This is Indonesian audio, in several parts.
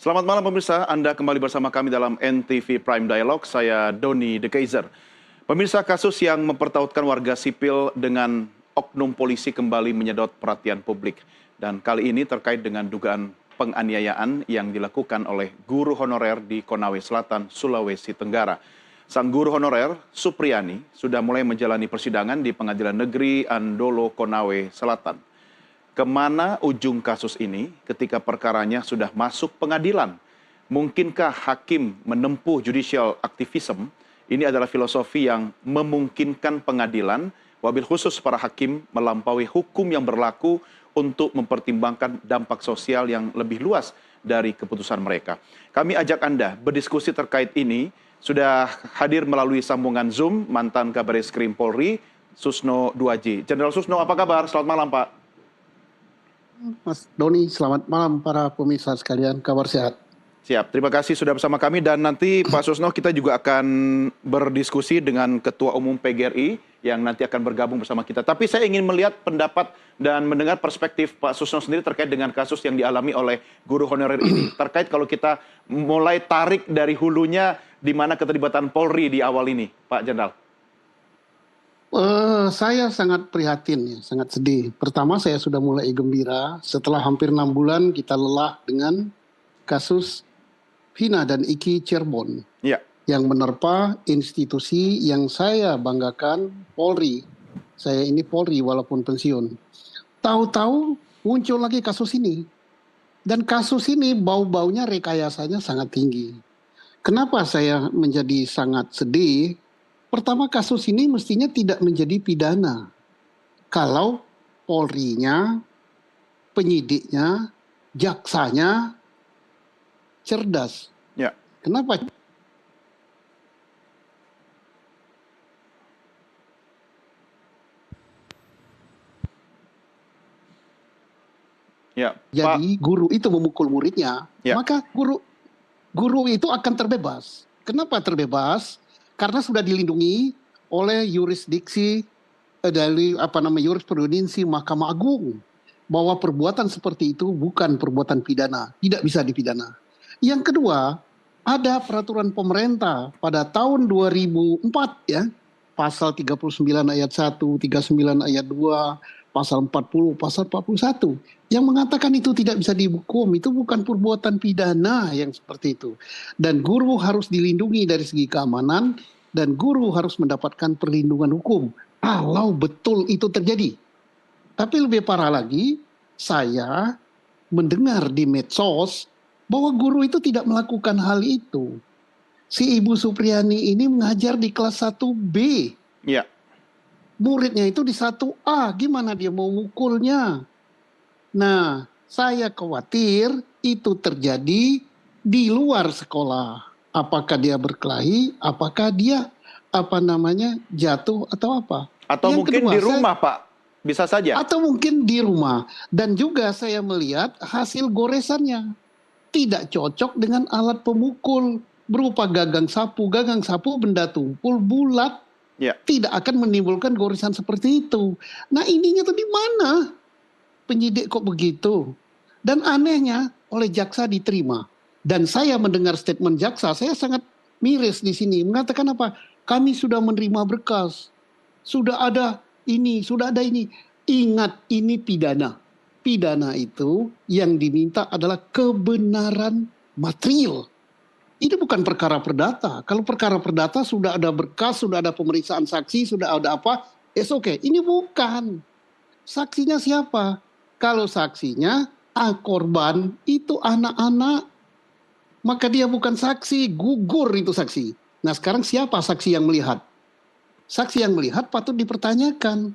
Selamat malam pemirsa, Anda kembali bersama kami dalam NTV Prime Dialogue. Saya Doni De Keizer. Pemirsa, kasus yang mempertautkan warga sipil dengan oknum polisi kembali menyedot perhatian publik. Dan kali ini terkait dengan dugaan penganiayaan yang dilakukan oleh guru honorer di Konawe Selatan, Sulawesi Tenggara. Sang guru honorer, Supriani, sudah mulai menjalani persidangan di Pengadilan Negeri Andolo, Konawe Selatan. Kemana ujung kasus ini ketika perkaranya sudah masuk pengadilan? Mungkinkah hakim menempuh judicial activism? Ini adalah filosofi yang memungkinkan pengadilan, wabil khusus para hakim melampaui hukum yang berlaku untuk mempertimbangkan dampak sosial yang lebih luas dari keputusan mereka. Kami ajak Anda berdiskusi terkait ini. Sudah hadir melalui sambungan Zoom mantan Kabareskrim Polri, Susno Duaji. Jenderal Susno, apa kabar? Selamat malam, Pak. Mas Doni, selamat malam para pemirsa sekalian, kabar sehat. Siap, terima kasih sudah bersama kami dan nanti Pak Susno kita juga akan berdiskusi dengan Ketua Umum PGRI yang nanti akan bergabung bersama kita. Tapi saya ingin melihat pendapat dan mendengar perspektif Pak Susno sendiri terkait dengan kasus yang dialami oleh guru honorer ini. Terkait kalau kita mulai tarik dari hulunya di mana keterlibatan Polri di awal ini, Pak Jenderal. Saya sangat prihatin, ya, sangat sedih. Pertama saya sudah mulai gembira setelah hampir 6 bulan kita lelah dengan kasus Vina dan Iki Cirebon. Ya. Yang menerpa institusi yang saya banggakan, Polri. Saya ini Polri walaupun pensiun. Tahu-tahu muncul lagi kasus ini. Dan kasus ini bau-baunya rekayasanya sangat tinggi. Kenapa saya menjadi sangat sedih? Pertama, kasus ini mestinya tidak menjadi pidana. Kalau Polri-nya, penyidiknya, jaksanya cerdas. Ya. Kenapa? Ya, jadi guru itu memukul muridnya, ya, maka guru itu akan terbebas. Kenapa terbebas? Karena sudah dilindungi oleh yurisdiksi dari jurisprudensi Mahkamah Agung bahwa perbuatan seperti itu bukan perbuatan pidana, tidak bisa dipidana. Yang kedua, ada peraturan pemerintah pada tahun 2004 ya, pasal 39 ayat 1, 39 ayat 2, pasal 40, pasal 41 yang mengatakan itu tidak bisa dihukum, itu bukan perbuatan pidana yang seperti itu. Dan guru harus dilindungi dari segi keamanan dan guru harus mendapatkan perlindungan hukum kalau betul itu terjadi. Tapi lebih parah lagi, saya mendengar di medsos bahwa guru itu tidak melakukan hal itu. Si Ibu Supriani ini mengajar di kelas 1B. Ya. Muridnya itu di 1A, gimana dia mau mukulnya? Nah, saya khawatir itu terjadi di luar sekolah. Apakah dia berkelahi, apakah dia jatuh atau apa? Atau yang mungkin kedua, di rumah, Pak. Bisa saja. Atau mungkin di rumah. Dan juga saya melihat hasil goresannya tidak cocok dengan alat pemukul berupa gagang sapu. Gagang sapu benda tumpul bulat. Ya. Tidak akan menimbulkan goresan seperti itu. Nah, ininya tuh di mana? Penyidik kok begitu? Dan anehnya oleh jaksa diterima. Dan saya mendengar statement jaksa, saya sangat miris di sini. Mengatakan apa? Kami sudah menerima berkas. Sudah ada ini, sudah ada ini. Ingat, ini pidana. Pidana itu yang diminta adalah kebenaran material. Ini bukan perkara perdata. Kalau perkara perdata sudah ada berkas, sudah ada pemeriksaan saksi, sudah ada apa, oke. Ini bukan. Saksinya siapa? Kalau saksinya korban itu anak-anak, maka dia bukan saksi, gugur itu saksi. Nah sekarang siapa saksi yang melihat? Saksi yang melihat patut dipertanyakan.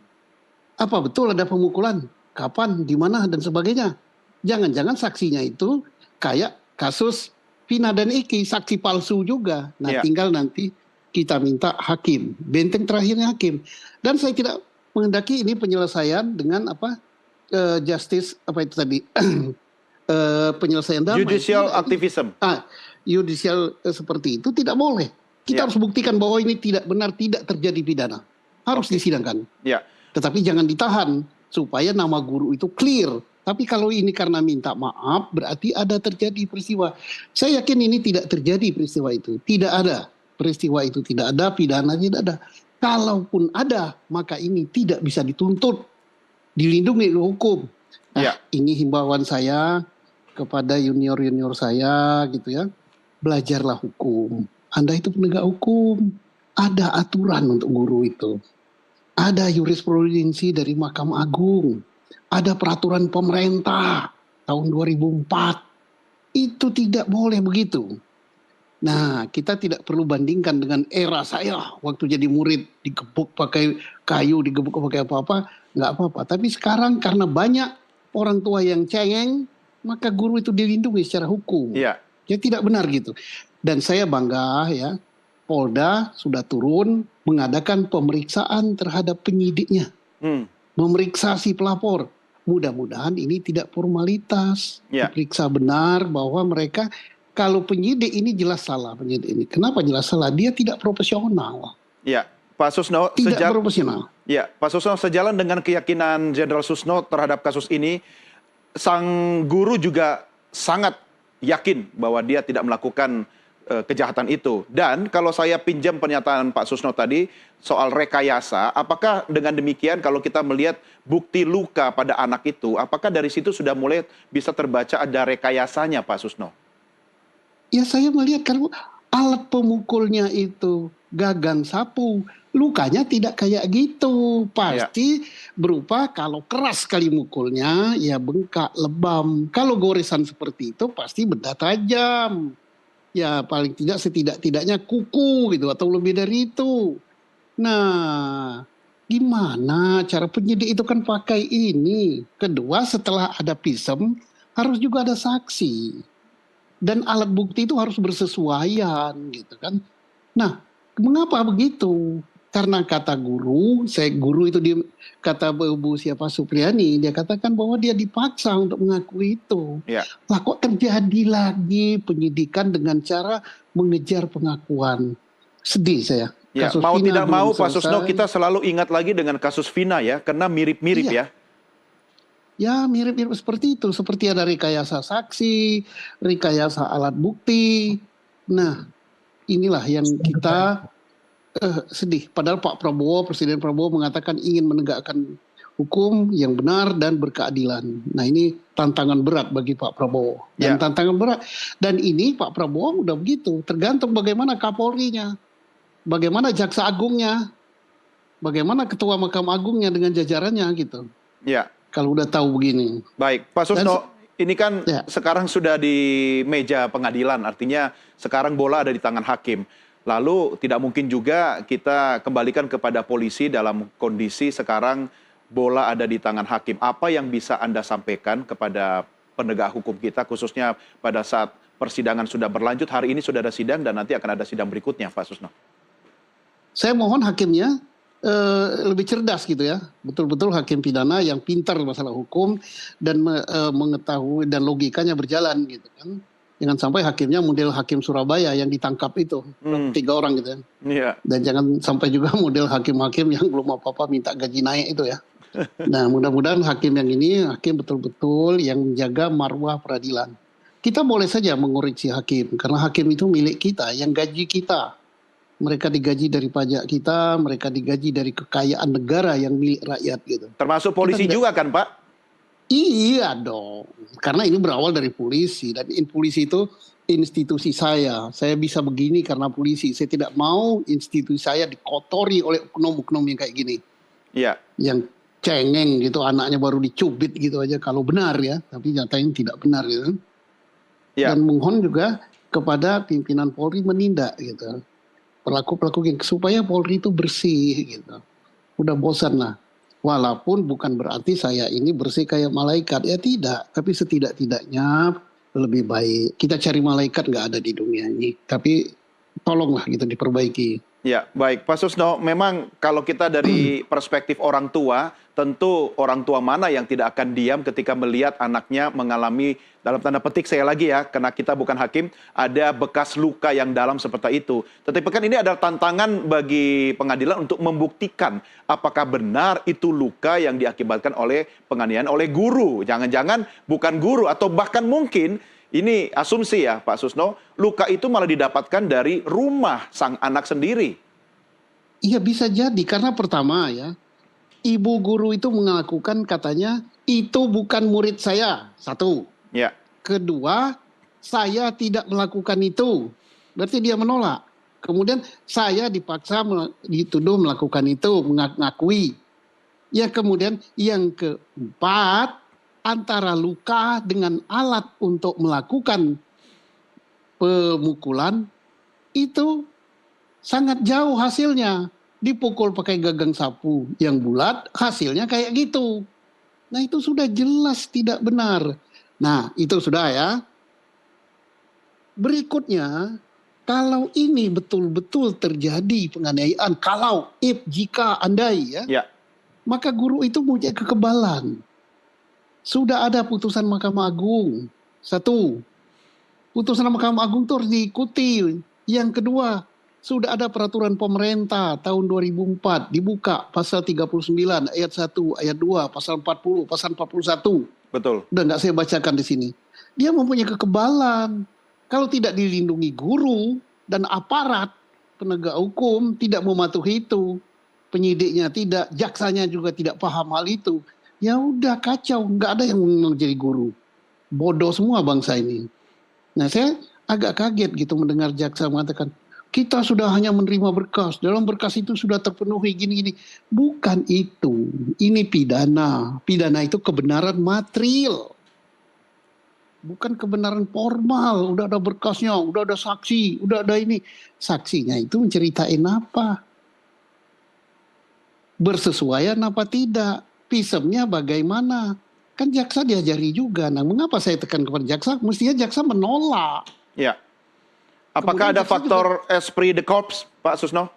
Apa betul ada pemukulan? Kapan, di mana, dan sebagainya. Jangan-jangan saksinya itu kayak kasus Vina dan Iki, saksi palsu juga. Nah tinggal nanti kita minta hakim. Benteng terakhirnya hakim. Dan saya tidak menghendaki ini penyelesaian dengan justice penyelesaian damai. Judicial activism. Judicial seperti itu tidak boleh. Kita harus buktikan bahwa ini tidak benar, tidak terjadi pidana. Harus disidangkan. Ya. Tetapi jangan ditahan supaya nama guru itu clear. Tapi kalau ini karena minta maaf, berarti ada terjadi peristiwa. Saya yakin ini tidak terjadi peristiwa itu. Tidak ada. Peristiwa itu tidak ada, pidana tidak ada. Kalaupun ada, maka ini tidak bisa dituntut. Dilindungi oleh hukum. Nah, Ya. ini himbauan saya kepada junior-junior saya gitu ya. Belajarlah hukum. Anda itu penegak hukum. Ada aturan untuk guru itu. Ada jurisprudensi dari Mahkamah Agung. Ada peraturan pemerintah tahun 2004. Itu tidak boleh begitu. Nah, kita tidak perlu bandingkan dengan era saya waktu jadi murid digebuk pakai kayu, digebuk pakai apa-apa, nggak apa-apa. Tapi sekarang karena banyak orang tua yang cengeng, maka guru itu dilindungi secara hukum. Iya. Ya tidak benar gitu. Dan saya bangga ya, Polda sudah turun mengadakan pemeriksaan terhadap penyidiknya. Memeriksa si pelapor. Mudah-mudahan ini tidak formalitas. Ya. Diperiksa benar bahwa mereka, kalau penyidik ini jelas salah penyidik ini. Kenapa jelas salah? Dia tidak profesional. Ya, Pak Susno, Tidak profesional. Ya, Pak Susno, sejalan dengan keyakinan Jenderal Susno terhadap kasus ini, sang guru juga sangat yakin bahwa dia tidak melakukan kejahatan itu. Dan kalau saya pinjam pernyataan Pak Susno tadi soal rekayasa, apakah dengan demikian kalau kita melihat bukti luka pada anak itu, apakah dari situ sudah mulai bisa terbaca ada rekayasanya, Pak Susno? Ya saya melihat kalau alat pemukulnya itu gagang sapu, lukanya tidak kayak gitu. Pasti berupa kalau keras sekali mukulnya, ya bengkak, lebam. Kalau goresan seperti itu pasti benda tajam. Ya paling tidak setidak-tidaknya kuku gitu atau lebih dari itu. Nah, gimana cara penyidik itu kan pakai ini. Kedua, setelah ada pisem harus juga ada saksi. Dan alat bukti itu harus bersesuaian gitu kan. Nah, mengapa begitu? Karena kata guru, guru itu kata Bu siapa Supriyani, dia katakan bahwa dia dipaksa untuk mengakui itu. Ya. Lah kok terjadi lagi penyidikan dengan cara mengejar pengakuan? Sedih saya. Ya, Kasus mau Vina tidak belum mau Pak selesai. Susno kita selalu ingat lagi dengan kasus Vina ya, karena mirip-mirip Iya. ya. Ya mirip-mirip seperti itu. Seperti ada rekayasa saksi, rekayasa alat bukti. Nah inilah yang kita sedih. Padahal Pak Prabowo, Presiden Prabowo mengatakan ingin menegakkan hukum yang benar dan berkeadilan. Nah ini tantangan berat bagi Pak Prabowo. Dan tantangan berat. Dan ini Pak Prabowo udah begitu. Tergantung bagaimana Kapolrinya. Bagaimana Jaksa Agungnya. Bagaimana Ketua Mahkamah Agungnya dengan jajarannya gitu. Ya. Kalau udah tahu begini. Baik, Pak Susno, ini kan sekarang sudah di meja pengadilan. Artinya sekarang bola ada di tangan hakim. Lalu tidak mungkin juga kita kembalikan kepada polisi dalam kondisi sekarang bola ada di tangan hakim. Apa yang bisa Anda sampaikan kepada penegak hukum kita, khususnya pada saat persidangan sudah berlanjut, hari ini sudah ada sidang dan nanti akan ada sidang berikutnya, Pak Susno? Saya mohon hakimnya lebih cerdas gitu ya. Betul-betul hakim pidana yang pintar masalah hukum dan mengetahui dan logikanya berjalan gitu kan. Jangan sampai hakimnya model hakim Surabaya yang ditangkap itu 3 orang gitu ya. Iya. Dan jangan sampai juga model hakim-hakim yang belum apa-apa minta gaji naik itu ya. Nah mudah-mudahan hakim yang ini hakim betul-betul yang menjaga marwah peradilan. Kita boleh saja mengoreksi hakim karena hakim itu milik kita, yang gaji kita. Mereka digaji dari pajak kita, mereka digaji dari kekayaan negara yang milik rakyat gitu. Termasuk polisi juga kan Pak? Iya dong, karena ini berawal dari polisi dan polisi itu institusi saya. Saya bisa begini karena polisi. Saya tidak mau institusi saya dikotori oleh oknum-oknum yang kayak gini. Iya. Yang cengeng gitu, anaknya baru dicubit gitu aja kalau benar ya, tapi nyatanya tidak benar gitu. Ya. Dan mohon juga kepada pimpinan Polri menindak gitu. Pelaku-pelaku yang supaya Polri itu bersih gitu. Udah bosan lah. Walaupun bukan berarti saya ini bersih kayak malaikat. Ya tidak. Tapi setidak-tidaknya lebih baik. Kita cari malaikat nggak ada di dunia ini. Tapi tolonglah gitu diperbaiki. Ya, baik. Pak Susno, memang kalau kita dari perspektif orang tua, tentu orang tua mana yang tidak akan diam ketika melihat anaknya mengalami, dalam tanda petik saya lagi ya, karena kita bukan hakim, ada bekas luka yang dalam seperti itu. Tetapi kan ini adalah tantangan bagi pengadilan untuk membuktikan apakah benar itu luka yang diakibatkan oleh penganiayaan oleh guru. Jangan-jangan bukan guru, atau bahkan mungkin, ini asumsi ya Pak Susno, luka itu malah didapatkan dari rumah sang anak sendiri. Iya bisa jadi, karena pertama ya, ibu guru itu mengakukan katanya, itu bukan murid saya, satu. Ya, Kedua, saya tidak melakukan itu. Berarti dia menolak. Kemudian saya dipaksa dituduh melakukan itu, mengakui. Ya kemudian yang keempat, antara luka dengan alat untuk melakukan pemukulan itu sangat jauh hasilnya. Dipukul pakai gagang sapu yang bulat, hasilnya kayak gitu. Nah itu sudah jelas tidak benar. Nah itu sudah ya. Berikutnya, kalau ini betul-betul terjadi penganiayaan, jika andai ya, ya, maka guru itu punya kekebalan. Sudah ada putusan Mahkamah Agung. Satu, putusan Mahkamah Agung itu harus diikuti. Yang kedua, sudah ada peraturan pemerintah tahun 2004, dibuka pasal 39 ayat 1, ayat 2, pasal 40, pasal 41. betul. Udah nggak saya bacakan di sini. Dia mempunyai kekebalan. Kalau tidak dilindungi guru dan aparat penegak hukum tidak mematuhi itu, penyidiknya tidak, jaksanya juga tidak paham hal itu, ya udah kacau, nggak ada yang mau jadi guru. Bodoh semua bangsa ini. Nah saya agak kaget gitu mendengar jaksa mengatakan, kita sudah hanya menerima berkas, dalam berkas itu sudah terpenuhi gini-gini. Bukan itu, ini pidana. Pidana itu kebenaran material. Bukan kebenaran formal, udah ada berkasnya, udah ada saksi, udah ada ini. Saksinya itu menceritain apa? Bersesuaian apa tidak? Pismnya bagaimana? Kan jaksa diajari juga. Nah, mengapa saya tekan kepada jaksa? Mestinya jaksa menolak. Ya. Apakah Kemudian ada jaksa faktor esprit de corps, Pak Susno?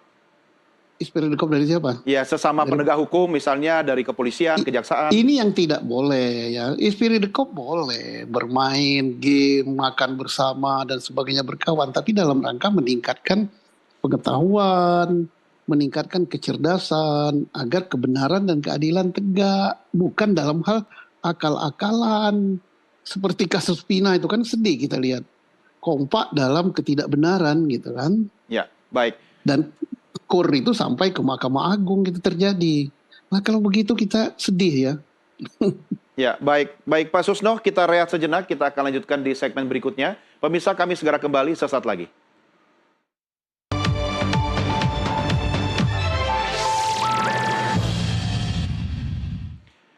Ispiridikom dari siapa? Ya, sesama penegak hukum, misalnya dari kepolisian, kejaksaan. Ini yang tidak boleh ya. Ispiridikom boleh bermain game, makan bersama dan sebagainya berkawan, tapi dalam rangka meningkatkan pengetahuan, meningkatkan kecerdasan agar kebenaran dan keadilan tegak, bukan dalam hal akal-akalan. Seperti kasus Pina itu kan sedih kita lihat. Kompak dalam ketidakbenaran gitu kan. Ya, baik. Dan KUR itu sampai ke Mahkamah Agung gitu terjadi. Nah kalau begitu kita sedih ya. Ya, baik. Baik Pak Susno, kita rehat sejenak, kita akan lanjutkan di segmen berikutnya. Pemirsa, kami segera kembali sesaat lagi.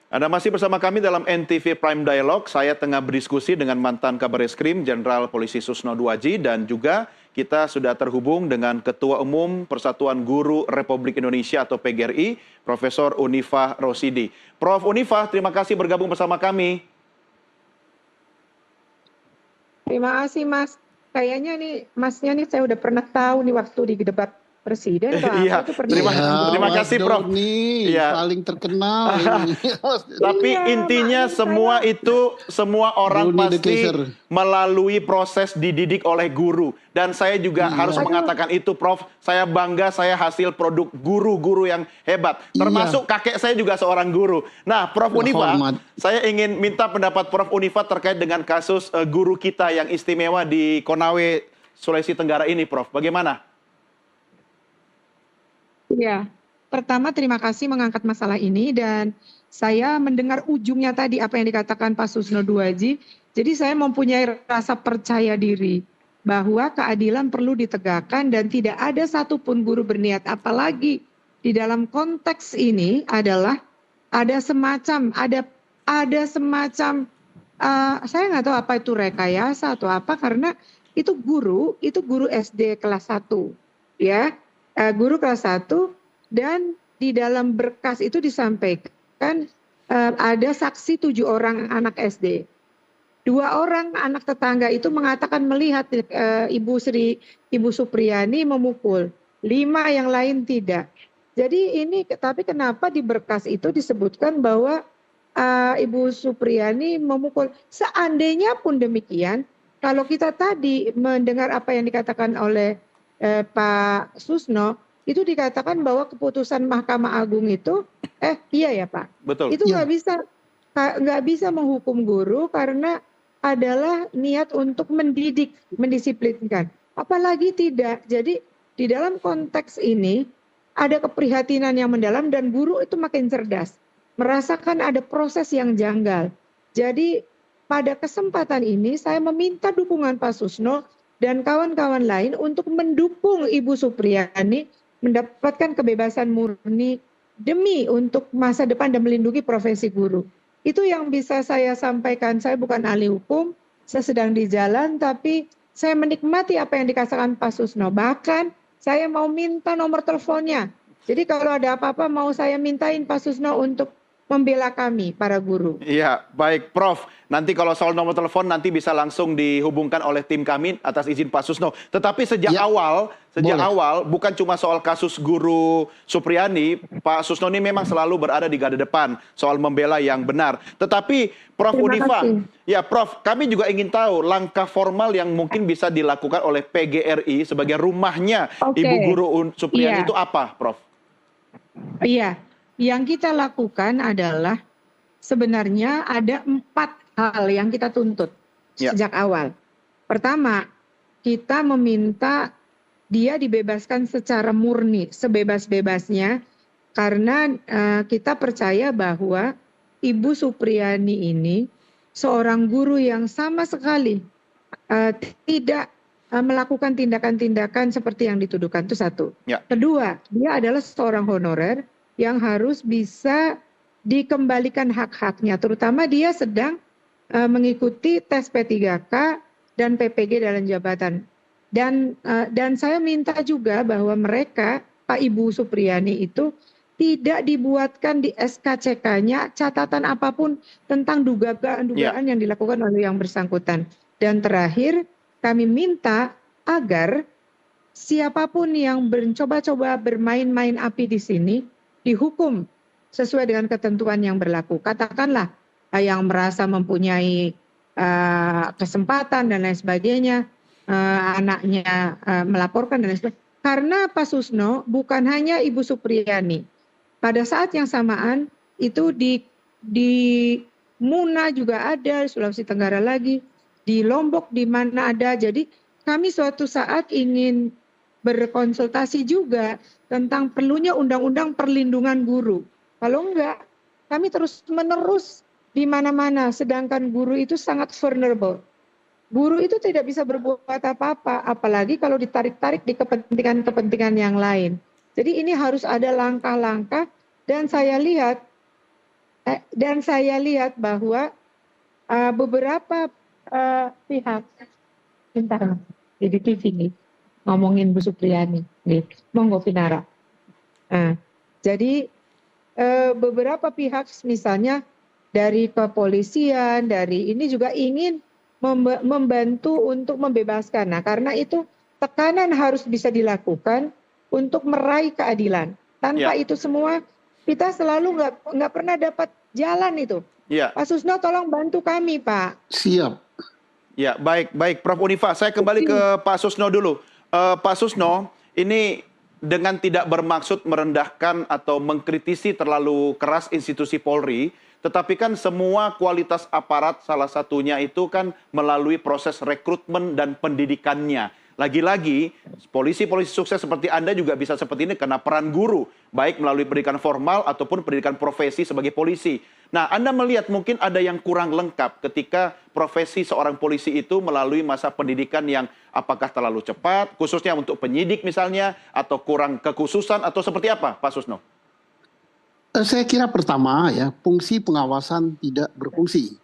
Anda masih bersama kami dalam NTV Prime Dialogue. Saya tengah berdiskusi dengan mantan Kabar Eskrim Jenderal Polisi Susno Duaji, dan juga kita sudah terhubung dengan Ketua Umum Persatuan Guru Republik Indonesia atau PGRI, Profesor Unifah Rosidi. Prof. Unifah, terima kasih bergabung bersama kami. Terima kasih Mas. Kayaknya nih Masnya nih saya udah pernah tahu nih waktu di debat presiden Iya, itu pernah. terima kasih Prof. Doni, Iya. paling terkenal ini. Tapi Iya, intinya makanya semua saya- itu, semua orang Doni the pasti Kaiser. melalui proses dididik oleh guru. Dan saya juga Iya. harus mengatakan itu Prof. Saya bangga saya hasil produk guru-guru yang hebat. Iya. Termasuk kakek saya juga seorang guru. Nah Prof. Unifah, Hormat. saya ingin minta pendapat Prof. Unifah terkait dengan kasus guru kita yang istimewa di Konawe, Sulawesi Tenggara ini Prof. Bagaimana? Iya. Pertama terima kasih mengangkat masalah ini, dan saya mendengar ujungnya tadi apa yang dikatakan Pak Susno Duaji. Jadi saya mempunyai rasa percaya diri bahwa keadilan perlu ditegakkan dan tidak ada satupun guru berniat, apalagi di dalam konteks ini adalah ada semacam saya nggak tahu apa itu rekayasa atau apa, karena itu guru SD kelas 1 ya, guru kelas 1, dan di dalam berkas itu disampaikan ada saksi 7 orang anak SD. 2 orang anak tetangga itu mengatakan melihat Ibu Supriyani memukul, 5 yang lain tidak. Jadi ini tapi kenapa di berkas itu disebutkan bahwa Ibu Supriyani memukul. Seandainya pun demikian, kalau kita tadi mendengar apa yang dikatakan oleh Pak Susno, itu dikatakan bahwa keputusan Mahkamah Agung itu, iya ya Pak, Betul. itu Ya. nggak bisa menghukum guru karena adalah niat untuk mendidik, mendisiplinkan. Apalagi tidak. Jadi di dalam konteks ini ada keprihatinan yang mendalam dan guru itu makin cerdas, merasakan ada proses yang janggal. Jadi pada kesempatan ini saya meminta dukungan Pak Susno dan kawan-kawan lain untuk mendukung Ibu Supriyani mendapatkan kebebasan murni demi untuk masa depan dan melindungi profesi guru. Itu yang bisa saya sampaikan. Saya bukan ahli hukum, saya sedang di jalan, tapi saya menikmati apa yang dikatakan Pak Susno. Bahkan saya mau minta nomor teleponnya. Jadi kalau ada apa-apa mau saya mintain Pak Susno untuk membela kami, para guru. Iya, baik Prof. Nanti kalau soal nomor telepon nanti bisa langsung dihubungkan oleh tim kami atas izin Pak Susno. Tetapi sejak Ya, awal bukan cuma soal kasus guru Supriyani, Pak Susno ini memang selalu berada di garda depan soal membela yang benar. Tetapi Prof Terima Unifa, kasih. ya Prof, kami juga ingin tahu langkah formal yang mungkin bisa dilakukan oleh PGRI sebagai rumahnya Oke. Ibu Guru Supriyani Iya. itu apa, Prof? Iya, yang kita lakukan adalah sebenarnya ada 4 hal yang kita tuntut Ya. sejak awal. Pertama, kita meminta dia dibebaskan secara murni, sebebas-bebasnya, karena kita percaya bahwa Ibu Supriyani ini seorang guru yang sama sekali tidak melakukan tindakan-tindakan seperti yang dituduhkan. Itu satu. Ya. Kedua, dia adalah seorang honorer yang harus bisa dikembalikan hak-haknya, terutama dia sedang mengikuti tes P3K dan PPG dalam jabatan. Dan saya minta juga bahwa mereka, Pak Ibu Supriyani itu tidak dibuatkan di SKCK-nya catatan apapun tentang dugaan-dugaan yang dilakukan oleh yang bersangkutan. Dan terakhir, kami minta agar siapapun yang mencoba-coba bermain-main api di sini dihukum sesuai dengan ketentuan yang berlaku. Katakanlah yang merasa mempunyai kesempatan dan lain sebagainya, anaknya melaporkan dan lain sebagainya. Karena Pak Susno bukan hanya Ibu Supriyani. Pada saat yang samaan itu di Muna juga ada, di Sulawesi Tenggara lagi, di Lombok di mana ada. Jadi kami suatu saat ingin berkonsultasi juga tentang perlunya undang-undang perlindungan guru. Kalau enggak, kami terus-menerus di mana-mana, sedangkan guru itu sangat vulnerable. Guru itu tidak bisa berbuat apa-apa, apalagi kalau ditarik-tarik di kepentingan-kepentingan yang lain. Jadi ini harus ada langkah-langkah dan saya lihat bahwa beberapa pihak, bentar, di TV nih, ngomongin Bu Supriyani, nih, monggo Vinara. Jadi beberapa pihak, misalnya dari kepolisian, dari ini juga ingin membantu untuk membebaskan. Nah, karena itu tekanan harus bisa dilakukan untuk meraih keadilan. Tanpa itu semua, kita selalu nggak pernah dapat jalan itu. Ya. Pak Susno, tolong bantu kami, Pak. Siap. Ya, baik Prof Unifa. Saya kembali ke Pak Susno dulu. Pak Susno, ini dengan tidak bermaksud merendahkan atau mengkritisi terlalu keras institusi Polri, tetapi kan semua kualitas aparat salah satunya itu kan melalui proses rekrutmen dan pendidikannya. Lagi-lagi, polisi-polisi sukses seperti Anda juga bisa seperti ini karena peran guru, baik melalui pendidikan formal ataupun pendidikan profesi sebagai polisi. Nah, Anda melihat mungkin ada yang kurang lengkap ketika profesi seorang polisi itu melalui masa pendidikan yang apakah terlalu cepat, khususnya untuk penyidik misalnya, atau kurang kekhususan, atau seperti apa, Pak Susno? Saya kira pertama ya, fungsi pengawasan tidak berfungsi.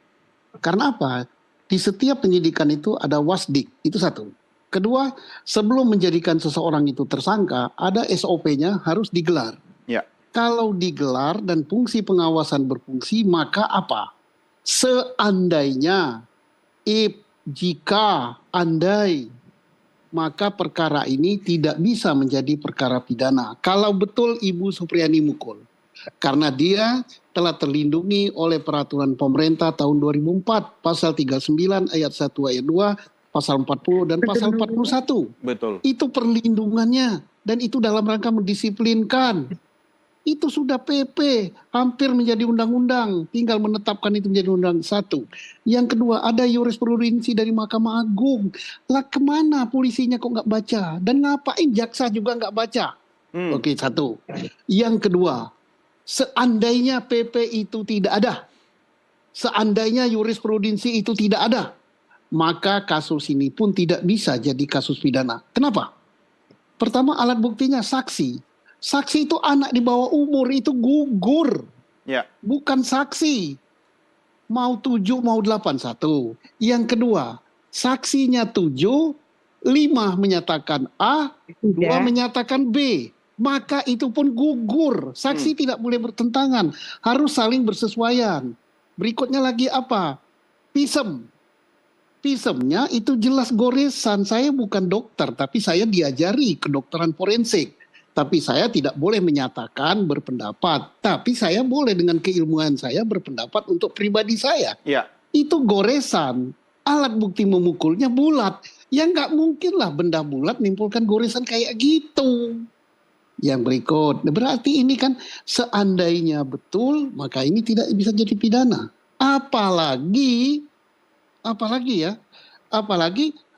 Karena apa? Di setiap penyidikan itu ada wasdik, itu satu. Kedua, sebelum menjadikan seseorang itu tersangka, ada SOP-nya harus digelar. Ya. Kalau digelar dan fungsi pengawasan berfungsi, maka apa? Seandainya, jika, andai maka perkara ini tidak bisa menjadi perkara pidana. Kalau betul Ibu Supriyani mukul, karena dia telah terlindungi oleh peraturan pemerintah tahun 2004, pasal 39 ayat 1 ayat 2, pasal 40 dan pasal 41. Betul. Itu perlindungannya dan itu dalam rangka mendisiplinkan. Itu sudah PP, hampir menjadi undang-undang, tinggal menetapkan itu menjadi undang satu. Yang kedua, ada jurisprudensi dari Mahkamah Agung. Lah kemana polisinya kok nggak baca? Dan ngapain jaksa juga nggak baca? Oke, satu. Yang kedua, seandainya PP itu tidak ada, seandainya jurisprudensi itu tidak ada, maka kasus ini pun tidak bisa jadi kasus pidana. Kenapa? Pertama, alat buktinya saksi. Saksi itu anak di bawah umur, itu gugur. Ya. Bukan saksi. Mau 7, mau 8, satu. Yang kedua, saksinya 7, 5 menyatakan A, 2 menyatakan B. Maka itu pun gugur. Saksi tidak boleh bertentangan. Harus saling bersesuaian. Berikutnya lagi apa? Pisem. Pisemnya itu jelas goresan. Saya bukan dokter, tapi saya diajari kedokteran forensik. Tapi saya tidak boleh menyatakan berpendapat. Tapi saya boleh dengan keilmuan saya berpendapat untuk pribadi saya. Ya. Itu goresan. Alat bukti memukulnya bulat. Ya nggak mungkin lah benda bulat menimbulkan goresan kayak gitu. Yang berikut. Berarti ini kan seandainya betul, maka ini tidak bisa jadi pidana. Apalagi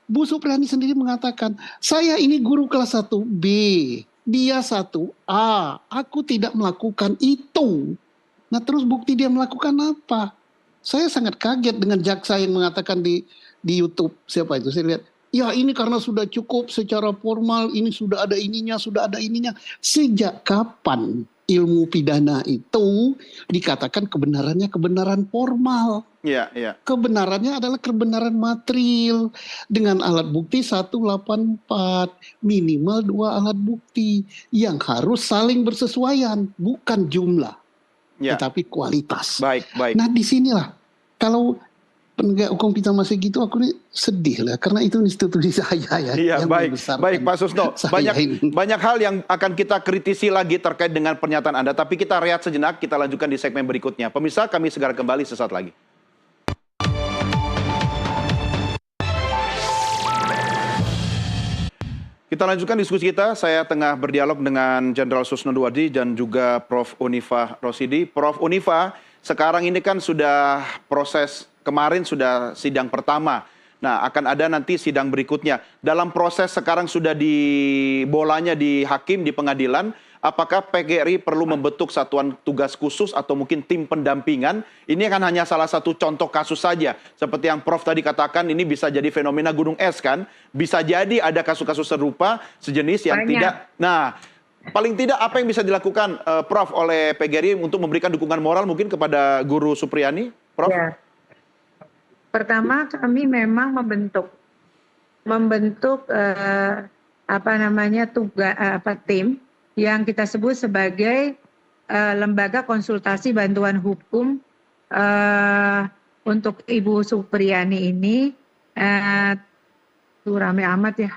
Bu Supriyani sendiri mengatakan, saya ini guru kelas 1B. Dia 1A, aku tidak melakukan itu. Nah terus bukti dia melakukan apa? Saya sangat kaget dengan jaksa yang mengatakan di YouTube, siapa itu? Saya lihat, ya ini karena sudah cukup secara formal, ini sudah ada ininya, sudah ada ininya. Sejak kapan ilmu pidana itu dikatakan kebenarannya kebenaran formal? Iya, iya. Kebenarannya adalah kebenaran material dengan alat bukti 184, minimal 2 alat bukti yang harus saling bersesuaian, bukan jumlah, tetapi kualitas. Baik. Nah disinilah kalau penegak hukum kita masih gitu, aku ini sedih lah karena itu institusi saya ya. Iya, yang baik Pak Susno. saya Banyak hal yang akan kita kritisi lagi terkait dengan pernyataan Anda, tapi kita rehat sejenak, kita lanjutkan di segmen berikutnya. Pemirsa, kami segera kembali sesaat lagi. Kita lanjutkan diskusi kita. Saya tengah berdialog dengan Jenderal Susno Duadi dan juga Prof. Unifah Rosidi. Prof. Unifah, sekarang ini kan sudah proses, kemarin sudah sidang pertama. Nah, akan ada nanti sidang berikutnya. Dalam proses sekarang sudah bolanya di hakim, di pengadilan. Apakah PGRI perlu membentuk satuan tugas khusus atau mungkin tim pendampingan? Ini kan hanya salah satu contoh kasus saja. Seperti yang Prof tadi katakan, ini bisa jadi fenomena gunung es kan? Bisa jadi ada kasus-kasus serupa, sejenis yang tidak. Nah, paling tidak apa yang bisa dilakukan Prof oleh PGRI untuk memberikan dukungan moral mungkin kepada Guru Supriyani? Prof? Ya. Pertama kami memang membentuk tim yang kita sebut sebagai lembaga konsultasi bantuan hukum untuk Ibu Supriyani ini. Rame amat ya.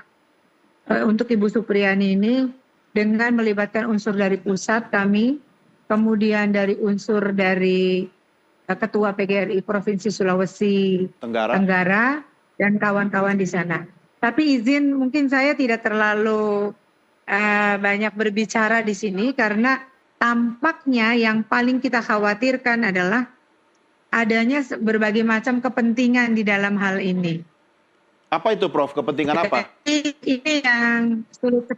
Untuk Ibu Supriyani ini dengan melibatkan unsur dari pusat kami, kemudian dari unsur dari Ketua PGRI Provinsi Sulawesi Tenggara dan kawan-kawan di sana. Tapi izin mungkin saya tidak terlalu banyak berbicara di sini karena tampaknya yang paling kita khawatirkan adalah adanya berbagai macam kepentingan di dalam hal ini. Apa itu Prof? Kepentingan apa? Ini yang sulit.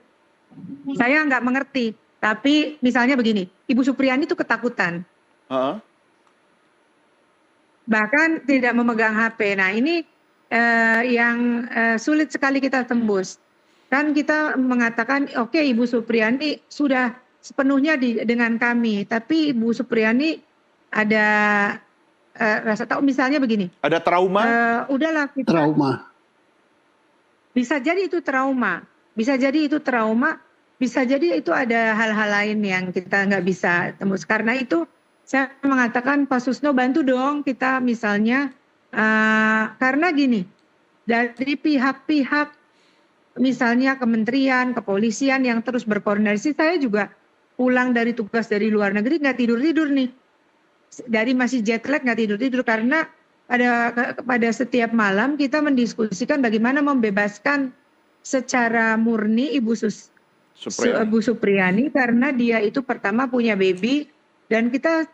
Saya nggak mengerti. Tapi misalnya begini, Ibu Supriyani itu ketakutan. Bahkan tidak memegang HP. Nah ini yang sulit sekali kita tembus. Kan kita mengatakan, oke, Ibu Supriyani sudah sepenuhnya dengan kami. Tapi Ibu Supriyani ada rasa tahu, misalnya begini. Ada trauma? Udahlah kita. Trauma. Bisa jadi itu trauma. Bisa jadi itu trauma. Bisa jadi itu ada hal-hal lain yang kita nggak bisa tembus. Karena itu saya mengatakan, Pak Susno bantu dong kita misalnya. Karena gini, dari pihak-pihak misalnya kementerian, kepolisian yang terus berkoordinasi. Saya juga pulang dari tugas dari luar negeri nggak tidur-tidur nih. Dari masih jet lag nggak tidur-tidur karena pada setiap malam kita mendiskusikan bagaimana membebaskan secara murni Bu Supriyani karena dia itu pertama punya baby dan kita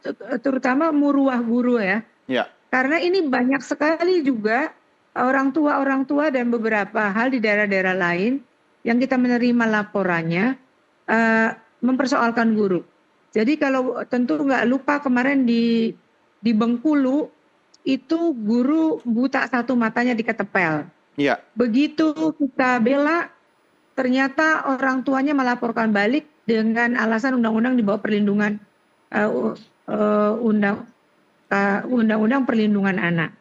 terutama muruah guru ya. Ya. Karena ini banyak sekali juga orang tua dan beberapa hal di daerah-daerah lain yang kita menerima laporannya mempersoalkan guru. Jadi kalau tentu nggak lupa kemarin di Bengkulu itu guru buta satu matanya diketepel. Iya. Begitu kita bela, ternyata orang tuanya melaporkan balik dengan alasan undang-undang di bawah perlindungan undang-undang perlindungan anak.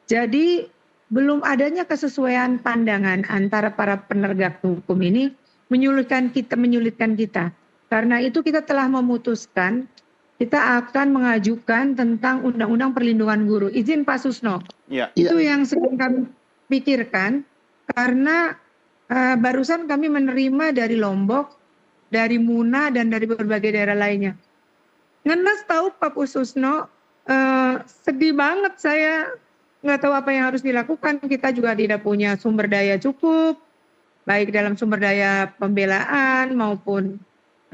Jadi belum adanya kesesuaian pandangan antara para penegak hukum ini menyulitkan kita. Karena itu kita telah memutuskan kita akan mengajukan tentang undang-undang perlindungan guru. Izin Pak Susno. Ya. Itu yang sedang kami pikirkan karena barusan kami menerima dari Lombok, dari Muna dan dari berbagai daerah lainnya. Ngenes tahu Pak Susno, sedih banget saya nggak tahu apa yang harus dilakukan. Kita juga tidak punya sumber daya cukup, baik dalam sumber daya pembelaan maupun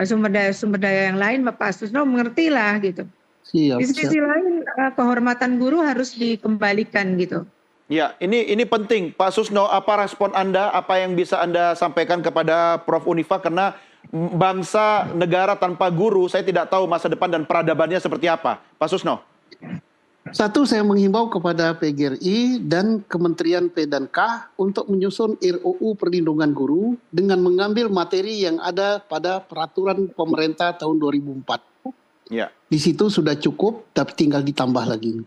sumber daya yang lain. Pak Susno mengerti lah gitu. Siap, Di sisi lain kehormatan guru harus dikembalikan gitu. Ya, ini penting. Pak Susno, apa respon Anda, apa yang bisa Anda sampaikan kepada Prof. Unifa? Karena bangsa negara tanpa guru, saya tidak tahu masa depan dan peradabannya seperti apa. Pak Susno. Satu, saya menghimbau kepada PGRI dan Kementerian P&K untuk menyusun RUU Perlindungan Guru dengan mengambil materi yang ada pada peraturan pemerintah tahun 2004. Ya. Di situ sudah cukup, tapi tinggal ditambah lagi.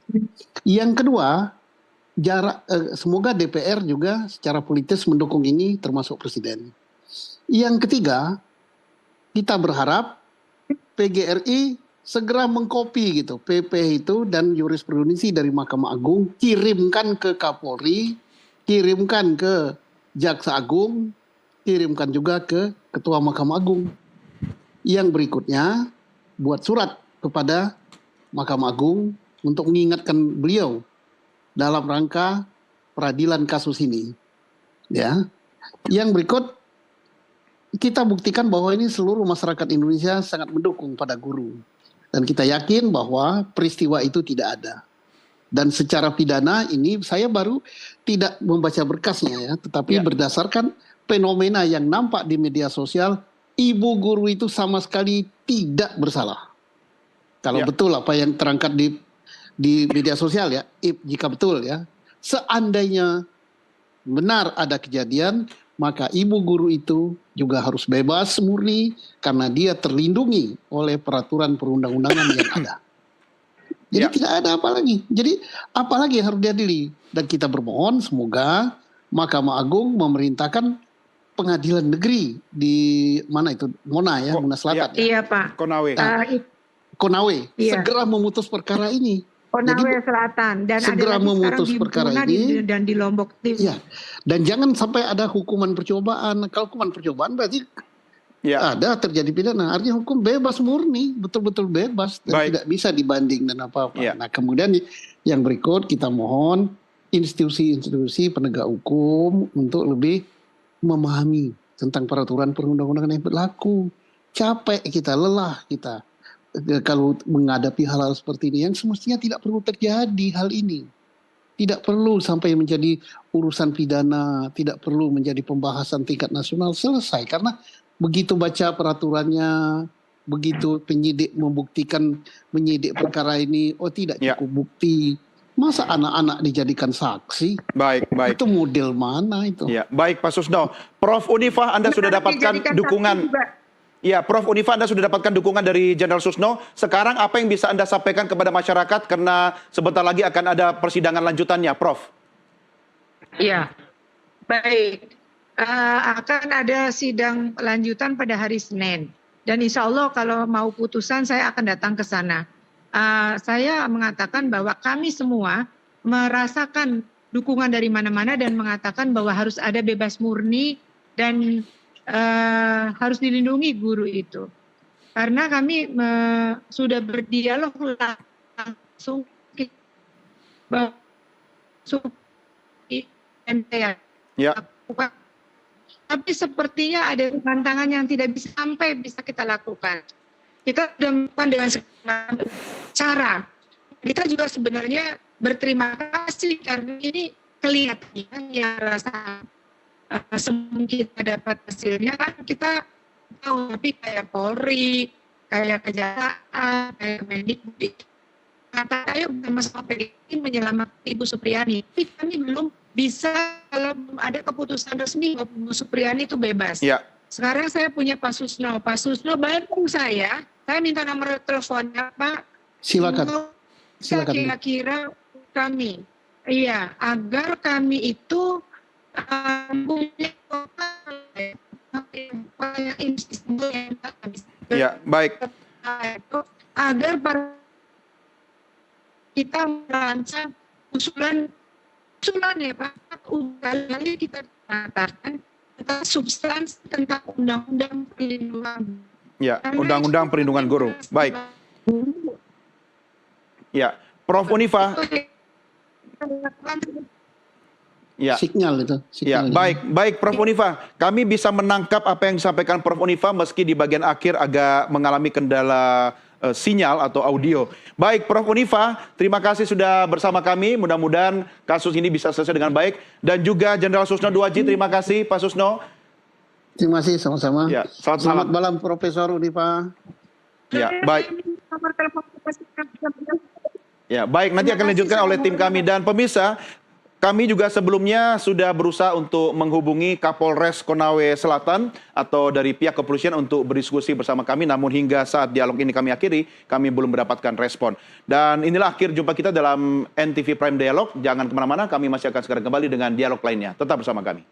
Yang kedua, semoga DPR juga secara politis mendukung ini, termasuk Presiden. Yang ketiga, kita berharap PGRI segera mengkopi gitu PP itu dan jurisprudensi dari Mahkamah Agung, kirimkan ke Kapolri, kirimkan ke Jaksa Agung, kirimkan juga ke Ketua Mahkamah Agung. Yang berikutnya, buat surat kepada Mahkamah Agung untuk mengingatkan beliau dalam rangka peradilan kasus ini. Ya. Yang berikut, kita buktikan bahwa ini seluruh masyarakat Indonesia sangat mendukung pada guru. Dan kita yakin bahwa peristiwa itu tidak ada. Dan secara pidana ini saya baru tidak membaca berkasnya ya, tetapi berdasarkan fenomena yang nampak di media sosial, ibu guru itu sama sekali tidak bersalah. Kalau betul apa yang terangkat di media sosial ya, jika betul ya, seandainya benar ada kejadian, maka ibu guru itu juga harus bebas murni karena dia terlindungi oleh peraturan perundang-undangan yang ada. Jadi tidak ada apa lagi. Jadi apa lagi yang harus diadili? Dan kita bermohon semoga Mahkamah Agung memerintahkan pengadilan negeri di mana itu, Mona ya, Mona Selatan. Iya Pak. Konawe segera memutus perkara ini. Konawe Selatan dan segera ada lagi memutus perkara ini dan di Lombok Timur. Ya. Dan jangan sampai ada hukuman percobaan. Kalau hukuman percobaan berarti ada terjadi pidana. Artinya hukum bebas murni, betul-betul bebas dan tidak bisa dibanding dan apa-apa. Nah, kemudian yang berikut kita mohon institusi-institusi penegak hukum untuk lebih memahami tentang peraturan perundang-undangan yang berlaku. Capek kita, lelah kita kalau menghadapi hal-hal seperti ini yang semestinya tidak perlu terjadi hal ini. Tidak perlu sampai menjadi urusan pidana, tidak perlu menjadi pembahasan tingkat nasional, selesai. Karena begitu baca peraturannya, begitu penyidik membuktikan menyidik perkara ini, oh tidak cukup bukti. Masa anak-anak dijadikan saksi? Baik. Itu model mana itu? Ya, baik Pak Susno. Prof. Unifa, Anda sudah dapatkan dukungan. Ya, Prof. Unifa, Anda sudah dapatkan dukungan dari Jenderal Susno. Sekarang apa yang bisa Anda sampaikan kepada masyarakat karena sebentar lagi akan ada persidangan lanjutannya, Prof? Iya, baik. Akan ada sidang lanjutan pada hari Senin. Dan insya Allah kalau mau putusan saya akan datang ke sana. Saya mengatakan bahwa kami semua merasakan dukungan dari mana-mana dan mengatakan bahwa harus ada bebas murni dan harus dilindungi guru itu. Karena kami sudah berdialog langsung Ya. Tapi sepertinya ada tantangan yang tidak bisa kita lakukan. Kita sudah melakukan dengan segala cara. Kita juga sebenarnya berterima kasih karena ini kelihatannya yang rasa sebelum kita dapat hasilnya kan kita tahu, tapi kayak Polri, kayak Kejaksaan, kayak Mendikbud kata ayo bersama PGRI menyelamatkan Ibu Supriyani. Tapi kami belum bisa kalau belum ada keputusan resmi bahwa Ibu Supriyani itu bebas. Ya. Sekarang saya punya Pak Susno. Pak Susno bantu saya minta nomor teleponnya Pak. Silakan. Kira-kira kami, iya, agar kami itu punya Ya, baik. Agar kita merancang usulan ya Pak, kali kita katakan tentang substansi tentang undang-undang perlindungan. Ya, undang-undang perlindungan guru. Baik. Ya, Prof. Unifa. Ya. Signal itu. Ya, baik Prof. Unifa. Kami bisa menangkap apa yang disampaikan Prof. Unifa meski di bagian akhir agak mengalami kendala sinyal atau audio. Baik, Prof. Unifa, terima kasih sudah bersama kami. Mudah-mudahan kasus ini bisa selesai dengan baik. Dan juga Jenderal Susno Duaji, terima kasih Pak Susno. Terima kasih, sama-sama. Ya, Selamat malam, Profesor Unifa. Ya, baik. Ya, baik. Nanti akan dilanjutkan oleh tim kami. Dan pemirsa, kami juga sebelumnya sudah berusaha untuk menghubungi Kapolres Konawe Selatan atau dari pihak kepolisian untuk berdiskusi bersama kami. Namun hingga saat dialog ini kami akhiri, kami belum mendapatkan respon. Dan inilah akhir jumpa kita dalam NTV Prime Dialog. Jangan kemana-mana, kami masih akan segera kembali dengan dialog lainnya. Tetap bersama kami.